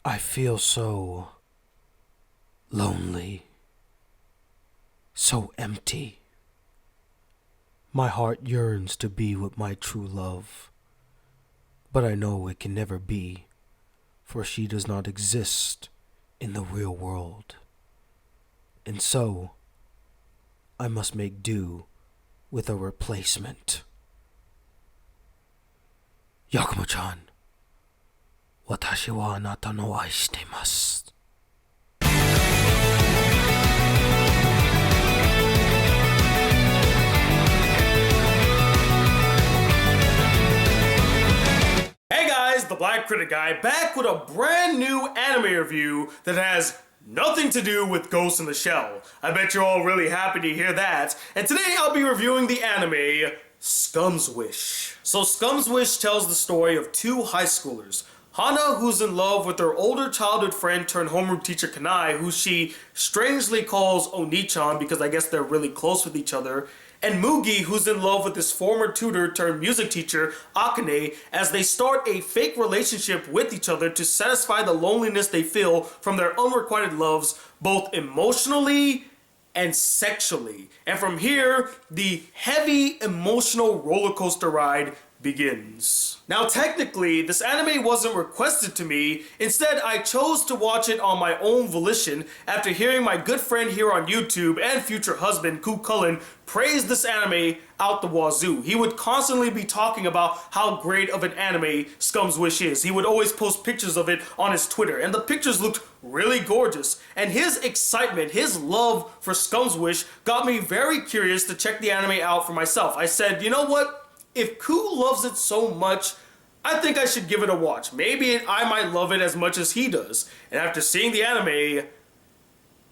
I feel so lonely, so empty. My heart yearns to be with my true love, but I know it can never be, for she does not exist in the real world. And so, I must make do with a replacement. Yakumo-chan, watashi wa anata no ai shitemasu. Hey guys, the Black Critic Guy back with a brand new anime review that has nothing to do with Ghost in the Shell. I bet you're all really happy to hear that. And today I'll be reviewing the anime Scum's Wish. So Scum's Wish tells the story of two high schoolers. Hana, who's in love with her older childhood friend turned homeroom teacher Kanai, who she strangely calls Oni-chan because I guess they're really close with each other, and Mugi, who's in love with his former tutor turned music teacher Akane, as they start a fake relationship with each other to satisfy the loneliness they feel from their unrequited loves, both emotionally and sexually. And from here, the heavy emotional roller coaster ride begins. Now technically, this anime wasn't requested to me. Instead, I chose to watch it on my own volition after hearing my good friend here on YouTube and future husband, Ku Cullen, praise this anime out the wazoo. He would constantly be talking about how great of an anime Scum's Wish is. He would always post pictures of it on his Twitter, and the pictures looked really gorgeous. And his excitement, his love for Scum's Wish got me very curious to check the anime out for myself. I said, you know what? If Ku loves it so much, I think I should give it a watch. Maybe I might love it as much as he does. And after seeing the anime,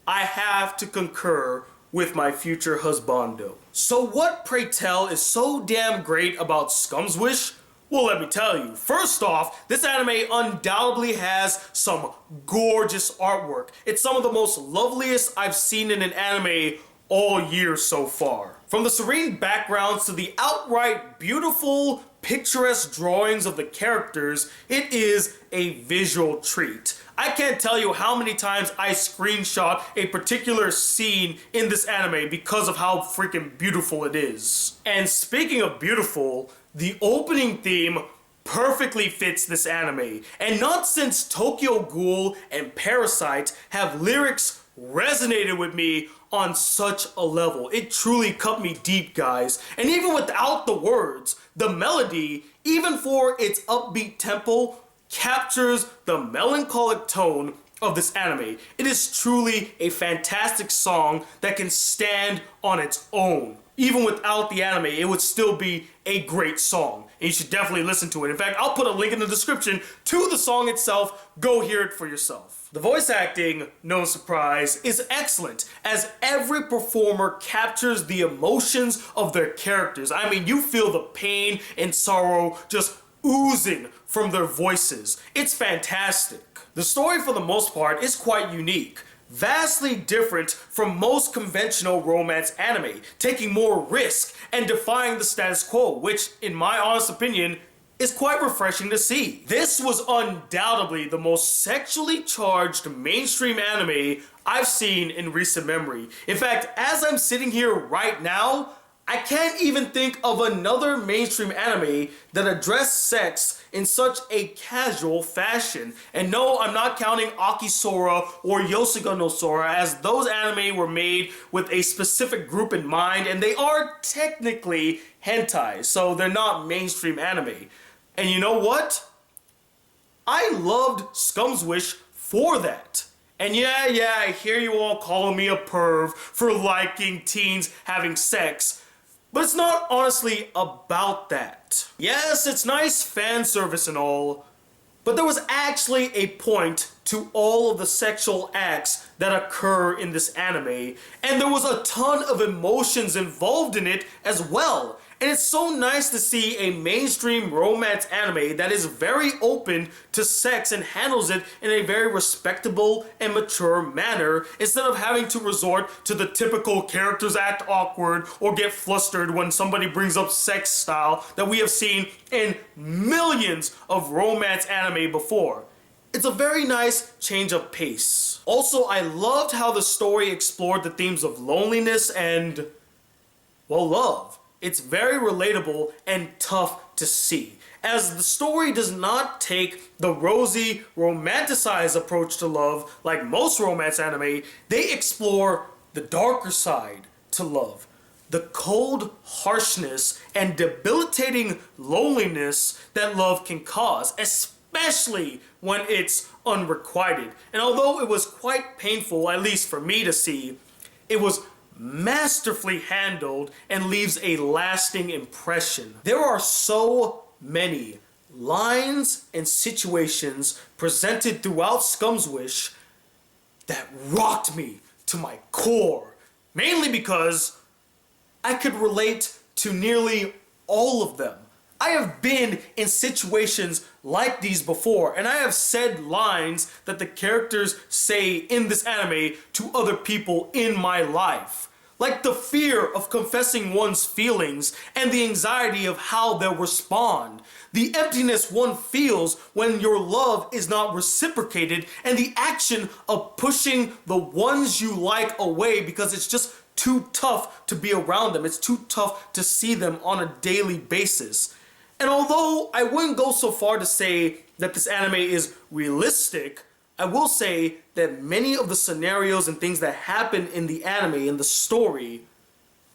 I have to concur with my future husbando. So what, pray tell, is so damn great about Scum's Wish? Well, let me tell you. First off, this anime undoubtedly has some gorgeous artwork. It's some of the most loveliest I've seen in an anime all year so far. From the serene backgrounds to the outright beautiful, picturesque drawings of the characters, it is a visual treat. I can't tell you how many times I screenshot a particular scene in this anime because of how freaking beautiful it is. And speaking of beautiful, the opening theme perfectly fits this anime. And not since Tokyo Ghoul and Parasite have lyrics resonated with me on such a level. It truly cut me deep, guys. And even without the words, the melody, even for its upbeat tempo, captures the melancholic tone of this anime. It is truly a fantastic song that can stand on its own. Even without the anime, it would still be a great song. And you should definitely listen to it. In fact, I'll put a link in the description to the song itself. Go hear it for yourself. The voice acting, no surprise, is excellent, as every performer captures the emotions of their characters. I mean, you feel the pain and sorrow just oozing from their voices. It's fantastic. The story, for the most part, is quite unique. Vastly different from most conventional romance anime, taking more risk and defying the status quo, which, in my honest opinion, is quite refreshing to see. This was undoubtedly the most sexually charged mainstream anime I've seen in recent memory. In fact, as I'm sitting here right now, I can't even think of another mainstream anime that addressed sex in such a casual fashion. And no, I'm not counting Akisora or Yosuga no Sora, as those anime were made with a specific group in mind, and they are technically hentai, so they're not mainstream anime. And you know what? I loved Scum's Wish for that. And yeah, I hear you all calling me a perv for liking teens having sex, but it's not honestly about that. Yes, it's nice fan service and all, but there was actually a point to all of the sexual acts that occur in this anime, and there was a ton of emotions involved in it as well. And it's so nice to see a mainstream romance anime that is very open to sex and handles it in a very respectable and mature manner, instead of having to resort to the typical characters act awkward or get flustered when somebody brings up sex style that we have seen in millions of romance anime before. It's a very nice change of pace. Also, I loved how the story explored the themes of loneliness and, well, love. It's very relatable and tough to see, as the story does not take the rosy, romanticized approach to love like most romance anime. They explore the darker side to love, the cold harshness and debilitating loneliness that love can cause, especially when it's unrequited. And although it was quite painful, at least for me to see, it was masterfully handled and leaves a lasting impression. There are so many lines and situations presented throughout Scum's Wish that rocked me to my core, mainly because I could relate to nearly all of them. I have been in situations like these before, and I have said lines that the characters say in this anime to other people in my life. Like the fear of confessing one's feelings and the anxiety of how they'll respond. The emptiness one feels when your love is not reciprocated, and the action of pushing the ones you like away because it's just too tough to be around them. It's too tough to see them on a daily basis. And although I wouldn't go so far to say that this anime is realistic, I will say that many of the scenarios and things that happen in the anime, in the story,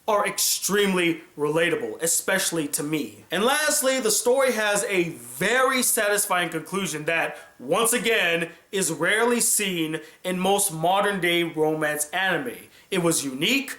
are extremely relatable, especially to me. And lastly, the story has a very satisfying conclusion that, once again, is rarely seen in most modern day romance anime. It was unique,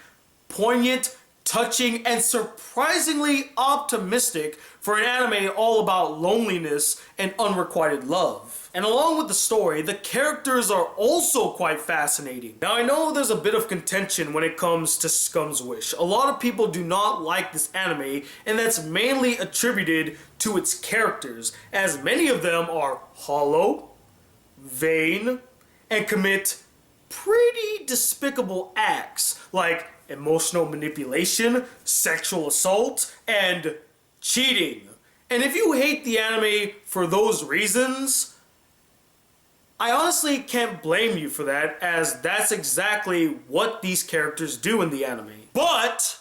poignant, touching, and surprisingly optimistic for an anime all about loneliness and unrequited love. And along with the story, the characters are also quite fascinating. Now, I know there's a bit of contention when it comes to Scum's Wish. A lot of people do not like this anime, and that's mainly attributed to its characters, as many of them are hollow, vain, and commit pretty despicable acts like emotional manipulation, sexual assault, and cheating. And if you hate the anime for those reasons, I honestly can't blame you for that, as that's exactly what these characters do in the anime. But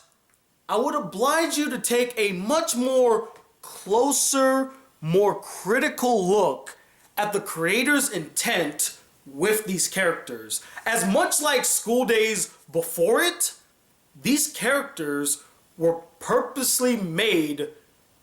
I would oblige you to take a much more closer, more critical look at the creator's intent with these characters. As much like School Days before it, these characters were purposely made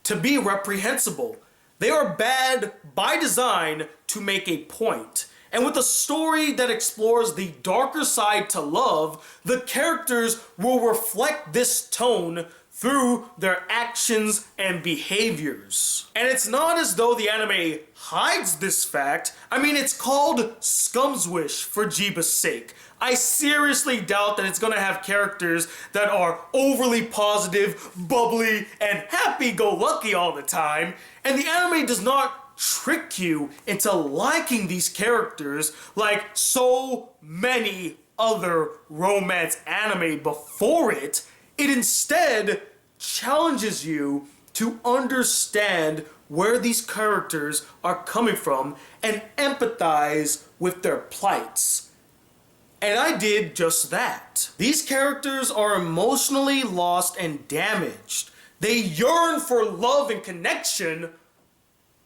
to be reprehensible. They are bad by design to make a point. And with a story that explores the darker side to love, the characters will reflect this tone through their actions and behaviors. And it's not as though the anime hides this fact. I mean, it's called Scum's Wish for Jeeba's sake. I seriously doubt that it's gonna have characters that are overly positive, bubbly, and happy-go-lucky all the time. And the anime does not trick you into liking these characters like so many other romance anime before it. It instead challenges you to understand where these characters are coming from and empathize with their plights. And I did just that. These characters are emotionally lost and damaged. They yearn for love and connection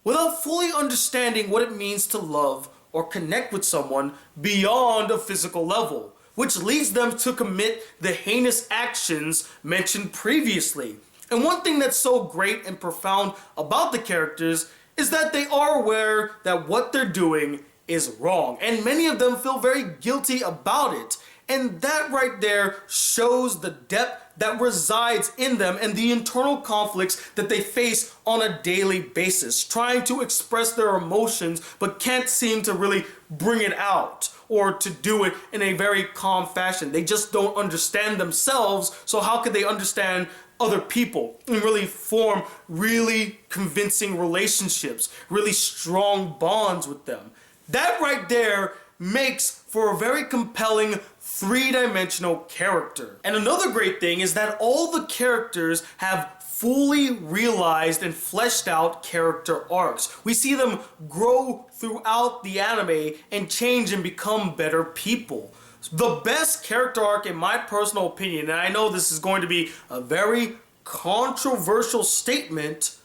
without fully understanding what it means to love or connect with someone beyond a physical level, which leads them to commit the heinous actions mentioned previously. And one thing that's so great and profound about the characters is that they are aware that what they're doing is wrong, and many of them feel very guilty about it. And that right there shows the depth that resides in them and the internal conflicts that they face on a daily basis, trying to express their emotions but can't seem to really bring it out or to do it in a very calm fashion. They just don't understand themselves, so how could they understand other people and really form really convincing relationships, really strong bonds with them? That right there makes for a very compelling three-dimensional character. And another great thing is that all the characters have fully realized and fleshed out character arcs. We see them grow throughout the anime and change and become better people. The best character arc, in my personal opinion, and I know this is going to be a very controversial statement,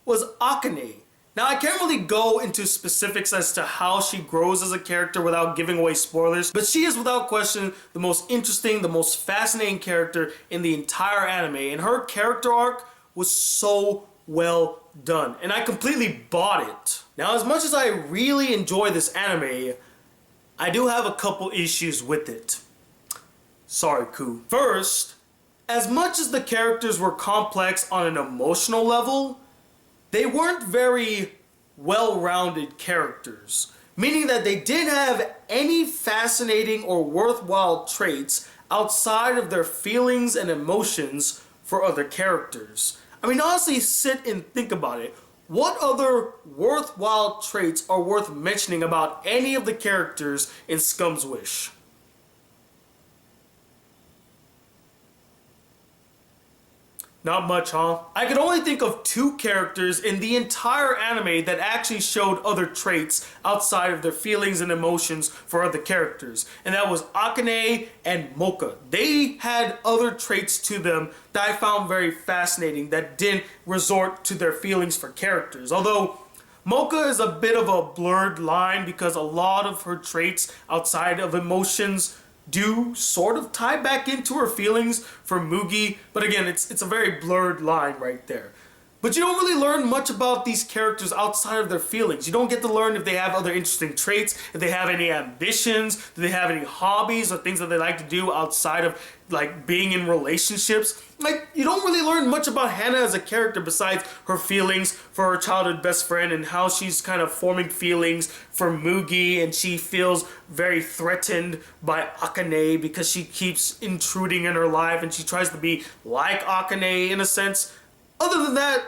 was Akane. Now, I can't really go into specifics as to how she grows as a character without giving away spoilers, but she is without question the most interesting, the most fascinating character in the entire anime, and her character arc was so well done, and I completely bought it. Now, as much as I really enjoy this anime, I do have a couple issues with it. Sorry, Ku. First, as much as the characters were complex on an emotional level, they weren't very well-rounded characters, meaning that they didn't have any fascinating or worthwhile traits outside of their feelings and emotions for other characters. I mean, honestly, sit and think about it. What other worthwhile traits are worth mentioning about any of the characters in Scum's Wish? Not much, huh? I could only think of two characters in the entire anime that actually showed other traits outside of their feelings and emotions for other characters. And that was Akane and Mocha. They had other traits to them that I found very fascinating that didn't resort to their feelings for characters. Although Mocha is a bit of a blurred line because a lot of her traits outside of emotions do sort of tie back into her feelings for Mugi, but again, it's a very blurred line right there. But you don't really learn much about these characters outside of their feelings. You don't get to learn if they have other interesting traits, if they have any ambitions, do they have any hobbies or things that they like to do outside of like being in relationships. Like, you don't really learn much about Hana as a character besides her feelings for her childhood best friend and how she's kind of forming feelings for Mugi, and she feels very threatened by Akane because she keeps intruding in her life and she tries to be like Akane in a sense. Other than that,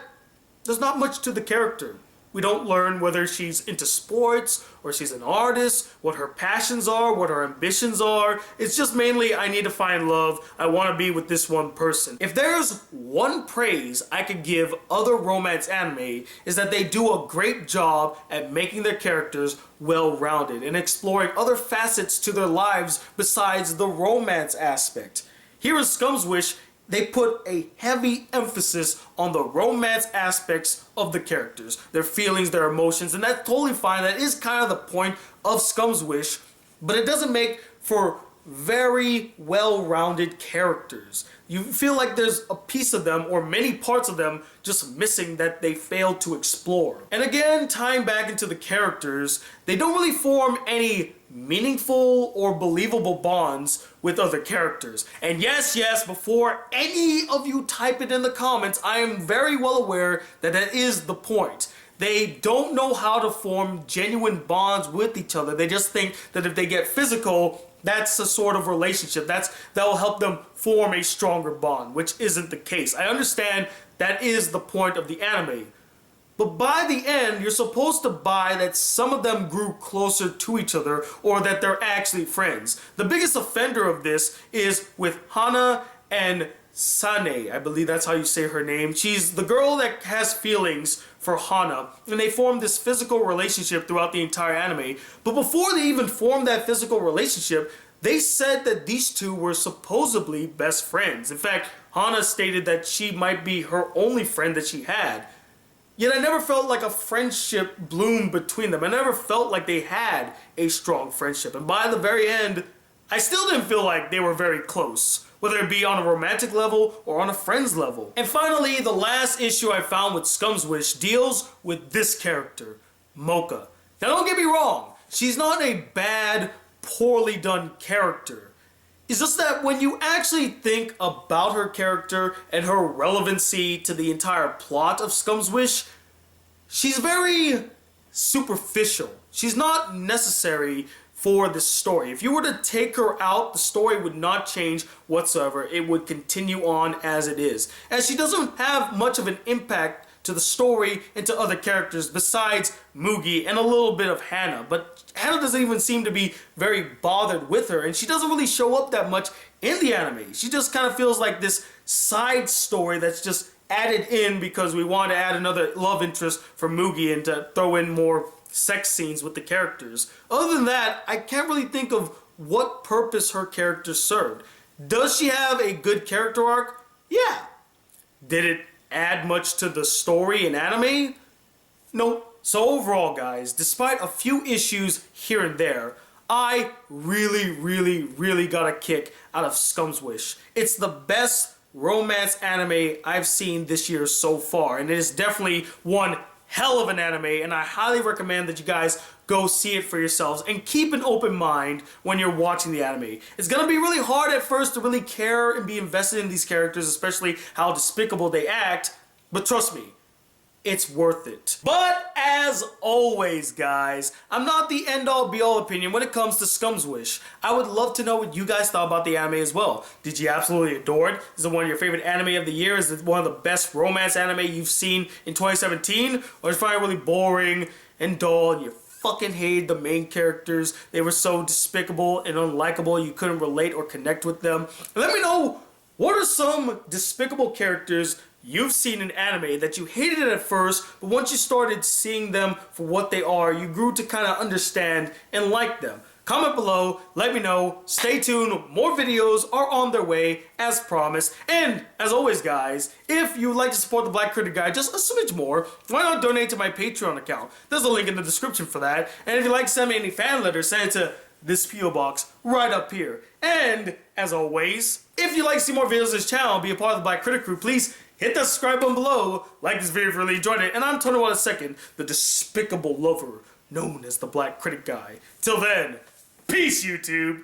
there's not much to the character. We don't learn whether she's into sports or she's an artist, what her passions are, what her ambitions are. It's just mainly, I need to find love. I want to be with this one person. If there's one praise I could give other romance anime, is that they do a great job at making their characters well-rounded and exploring other facets to their lives besides the romance aspect. Here in Scum's Wish, they put a heavy emphasis on the romance aspects of the characters, their feelings, their emotions, and that's totally fine. That is kind of the point of Scum's Wish, but it doesn't make for very well-rounded characters. You feel like there's a piece of them or many parts of them just missing that they failed to explore. And again, tying back into the characters, they don't really form any meaningful or believable bonds with other characters. And yes, before any of you type it in the comments, I am very well aware that that is the point. They don't know how to form genuine bonds with each other. They just think that if they get physical, that's a sort of relationship. That will help them form a stronger bond, which isn't the case. I understand that is the point of the anime. But by the end, you're supposed to buy that some of them grew closer to each other or that they're actually friends. The biggest offender of this is with Hana and Sane. I believe that's how you say her name. She's the girl that has feelings for Hana, and they form this physical relationship throughout the entire anime. But before they even formed that physical relationship, they said that these two were supposedly best friends. In fact, Hana stated that she might be her only friend that she had. Yet I never felt like a friendship bloomed between them. I never felt like they had a strong friendship. And by the very end, I still didn't feel like they were very close, whether it be on a romantic level or on a friends level. And finally, the last issue I found with Scum's Wish deals with this character, Mocha. Now don't get me wrong, she's not a bad, poorly done character. It's just that when you actually think about her character and her relevancy to the entire plot of Scum's Wish, she's very superficial. She's not necessary for the story. If you were to take her out, the story would not change whatsoever. It would continue on as it is. As she doesn't have much of an impact to the story and to other characters besides Mugi and a little bit of Hana. But Hana doesn't even seem to be very bothered with her, and she doesn't really show up that much in the anime. She just kind of feels like this side story that's just added in because we wanted to add another love interest for Mugi and to throw in more sex scenes with the characters. Other than that, I can't really think of what purpose her character served. Does she have a good character arc? Yeah. Did it add much to the story in anime? Nope. So overall, guys, despite a few issues here and there, I really got a kick out of Scum's Wish. It's the best romance anime I've seen this year so far, and it is definitely one hell of an anime, and I highly recommend that you guys go see it for yourselves and keep an open mind when you're watching the anime. It's gonna be really hard at first to really care and be invested in these characters, especially how despicable they act, but trust me, it's worth it. But as always, guys, I'm not the end-all be-all opinion when it comes to Scum's Wish. I would love to know what you guys thought about the anime as well. Did you absolutely adore it? Is it one of your favorite anime of the year? Is it one of the best romance anime you've seen in 2017? Or did you find it really boring and dull and you fucking hated the main characters? They were so despicable and unlikable you couldn't relate or connect with them. And let me know, what are some despicable characters you've seen in anime that you hated it at first, but once you started seeing them for what they are, you grew to kind of understand and like them? Comment below, let me know. Stay tuned, more videos are on their way as promised. And as always, guys, if you would like to support the Black Critic Guy just a smidge more, why not donate to my Patreon account? There's a link in the description for that. And if you'd like to send me any fan letters, send it to this P.O. box right up here. And as always, if you'd like to see more videos on this channel, be a part of the Black Critic crew, please hit that subscribe button below, like this video if you really enjoyed it, and I'm Tony Watt II, the despicable lover known as the Black Critic Guy. Till then, peace, YouTube!